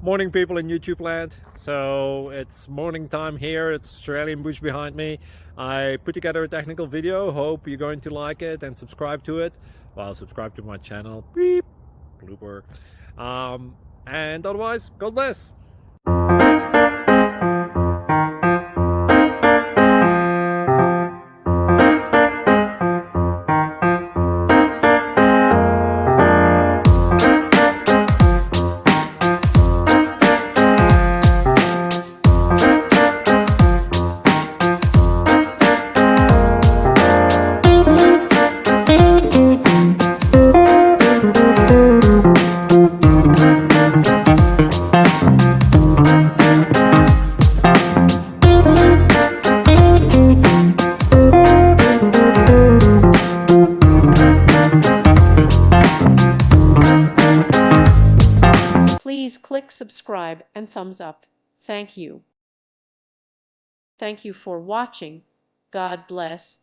Morning, people in YouTube land. So it's morning time here. It's Australian bush behind me. I put together a technical video. Hope you're going to like it and subscribe to it. Well, subscribe to my channel. Beep. Blooper. And otherwise, God bless. Please click subscribe and thumbs up. Thank you. Thank you for watching. God bless.